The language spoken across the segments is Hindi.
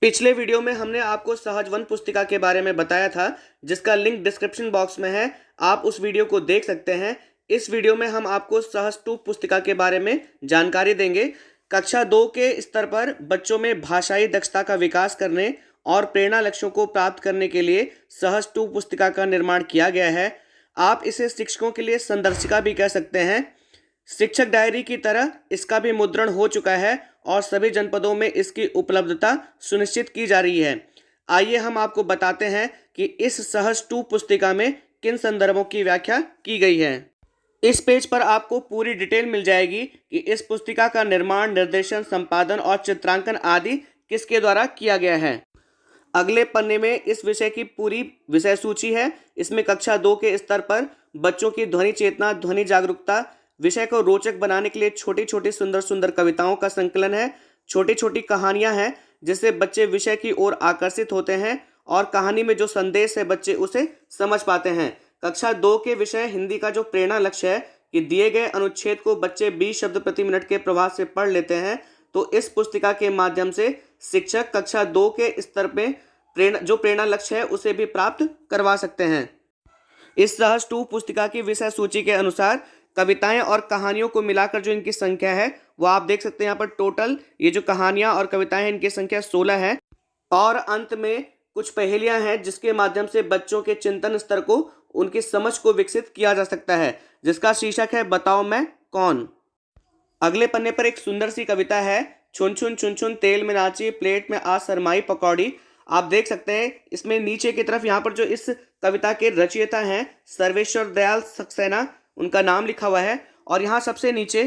पिछले वीडियो में हमने आपको सहज वन पुस्तिका के बारे में बताया था, जिसका लिंक डिस्क्रिप्शन बॉक्स में है। आप उस वीडियो को देख सकते हैं। इस वीडियो में हम आपको सहज 2 पुस्तिका के बारे में जानकारी देंगे। कक्षा 2 के स्तर पर बच्चों में भाषाई दक्षता का विकास करने और प्रेरणा लक्ष्यों को प्राप्त करने के लिए सहज 2 पुस्तिका का निर्माण किया गया है। आप इसे शिक्षकों के लिए संदर्शिका भी कह सकते हैं। शिक्षक डायरी की तरह इसका भी मुद्रण हो चुका है और सभी जनपदों में इसकी उपलब्धता सुनिश्चित की जा रही है। आइए हम आपको बताते हैं कि इस सहज 2 पुस्तिका में किन संदर्भों की व्याख्या की गई है। इस पेज पर आपको पूरी डिटेल मिल जाएगी कि इस पुस्तिका का निर्माण, निर्देशन, संपादन और चित्रांकन आदि किसके द्वारा किया गया है। अगले पन्ने में इस विषय की पूरी विषय सूची है। इसमें कक्षा 2 के स्तर पर बच्चों की ध्वनि चेतना, ध्वनि जागरूकता विषय को रोचक बनाने के लिए छोटी छोटी सुंदर सुंदर कविताओं का संकलन है। छोटी छोटी कहानियां हैं जिससे बच्चे विषय की ओर आकर्षित होते हैं और कहानी में जो संदेश है बच्चे उसे समझ पाते हैं। कक्षा 2 के विषय हिंदी का जो प्रेरणा लक्ष्य है कि दिए गए अनुच्छेद को बच्चे 20 शब्द प्रति मिनट के प्रवाह से पढ़ लेते हैं, तो इस पुस्तिका के माध्यम से शिक्षक कक्षा 2 के स्तर में प्रेरणा लक्ष्य है उसे भी प्राप्त करवा सकते हैं। इस सहज 2 पुस्तिका की विषय सूची के अनुसार कविताएं और कहानियों को मिलाकर जो इनकी संख्या है वो आप देख सकते हैं। यहाँ पर टोटल ये जो कहानियां और कविताएं हैं इनकी संख्या 16 है और अंत में कुछ पहेलियां हैं जिसके माध्यम से बच्चों के चिंतन स्तर को, उनकी समझ को विकसित किया जा सकता है, जिसका शीर्षक है बताओ मैं कौन। अगले पन्ने पर एक सुंदर सी कविता है, छुन छुन छुन छुन तेल में नाची प्लेट में आ शरमाई पकौड़ी। आप देख सकते हैं इसमें नीचे की तरफ यहाँ पर जो इस कविता के रचयिता हैं सर्वेश्वर दयाल सक्सेना, उनका नाम लिखा हुआ है और यहाँ सबसे नीचे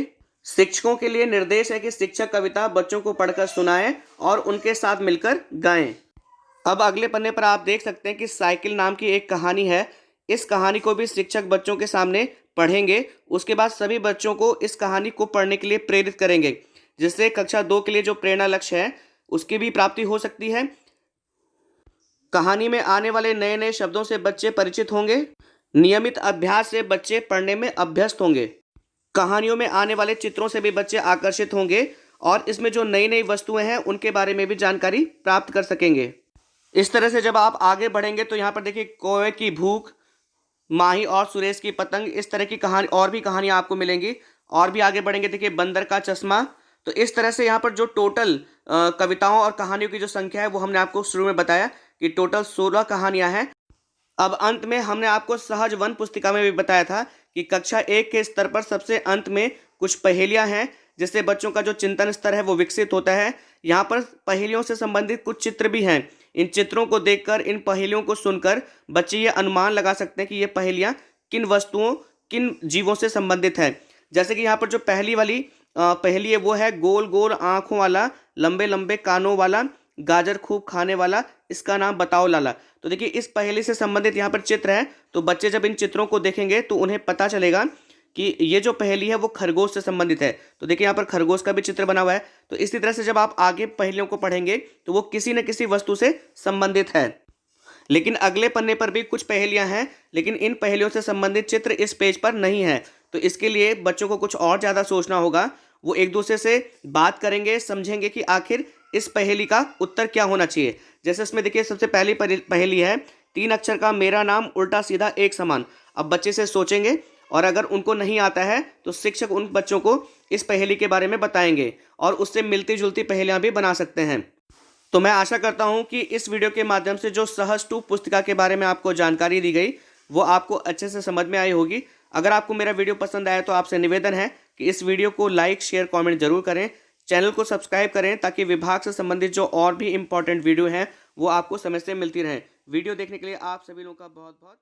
शिक्षकों के लिए निर्देश है कि शिक्षक कविता बच्चों को पढ़कर सुनाएं और उनके साथ मिलकर गाएं। अब अगले पन्ने पर आप देख सकते हैं कि साइकिल नाम की एक कहानी है। इस कहानी को भी शिक्षक बच्चों के सामने पढ़ेंगे। उसके बाद सभी बच्चों को इस कहानी को पढ़ने के लिए प्रेरित करेंगे, जिससे कक्षा 2 के लिए जो प्रेरणा लक्ष्य है उसकी भी प्राप्ति हो सकती है। कहानी में आने वाले नए नए शब्दों से बच्चे परिचित होंगे। नियमित अभ्यास से बच्चे पढ़ने में अभ्यस्त होंगे। कहानियों में आने वाले चित्रों से भी बच्चे आकर्षित होंगे और इसमें जो नई नई वस्तुएं हैं उनके बारे में भी जानकारी प्राप्त कर सकेंगे। इस तरह से जब आप आगे बढ़ेंगे तो यहाँ पर देखिए कौवे की भूख, माही और सुरेश की पतंग, इस तरह की कहानी और भी कहानियाँ आपको मिलेंगी। और भी आगे बढ़ेंगे देखिए बंदर का चश्मा। तो इस तरह से यहाँ पर जो टोटल कविताओं और कहानियों की जो संख्या है वो हमने आपको शुरू में बताया कि टोटल 16 कहानियाँ हैं। अब अंत में हमने आपको सहज वन पुस्तिका में भी बताया था कि कक्षा 1 के स्तर पर सबसे अंत में कुछ पहेलियां हैं जिससे बच्चों का जो चिंतन स्तर है वो विकसित होता है। यहाँ पर पहेलियों से संबंधित कुछ चित्र भी हैं। इन चित्रों को देखकर, इन पहेलियों को सुनकर बच्चे ये अनुमान लगा सकते हैं कि ये पहेलियां किन वस्तुओं, किन जीवों से संबंधित हैं। जैसे कि यहाँ पर जो पहली वाली पहेली है वो है गोल गोल आँखों वाला, लंबे लंबे कानों वाला, गाजर खूब खाने वाला, इसका नाम बताओ लाला। तो देखिए इस पहेली से संबंधित यहाँ पर चित्र है, तो बच्चे जब इन चित्रों को देखेंगे तो उन्हें पता चलेगा कि ये जो पहेली है वो खरगोश से संबंधित है। तो देखिए यहाँ पर खरगोश का भी चित्र बना हुआ है। तो इसी तरह से जब आप आगे पहेलियों को पढ़ेंगे तो वो किसी न किसी वस्तु से संबंधित है। लेकिन अगले पन्ने पर भी कुछ पहेलियां हैं, लेकिन इन पहेलियों से संबंधित चित्र इस पेज पर नहीं है। तो इसके लिए बच्चों को कुछ और ज़्यादा सोचना होगा। वो एक दूसरे से बात करेंगे, समझेंगे कि आखिर इस पहेली का उत्तर क्या होना चाहिए। जैसे इसमें देखिए सबसे पहली पहेली है, 3 अक्षर का मेरा नाम उल्टा सीधा एक समान। अब बच्चे से सोचेंगे और अगर उनको नहीं आता है तो शिक्षक उन बच्चों को इस पहेली के बारे में बताएंगे और उससे मिलती जुलती पहेलियां भी बना सकते हैं। तो मैं आशा करता हूं कि इस वीडियो के माध्यम से जो सहज 2 पुस्तिका के बारे में आपको जानकारी दी गई वो आपको अच्छे से समझ में आई होगी। अगर आपको मेरा वीडियो पसंद आया तो आपसे निवेदन है कि इस वीडियो को लाइक, शेयर, कॉमेंट जरूर करें। चैनल को सब्सक्राइब करें ताकि विभाग से संबंधित जो और भी इंपॉर्टेंट वीडियो हैं वो आपको समय से मिलती रहें। वीडियो देखने के लिए आप सभी लोगों का बहुत बहुत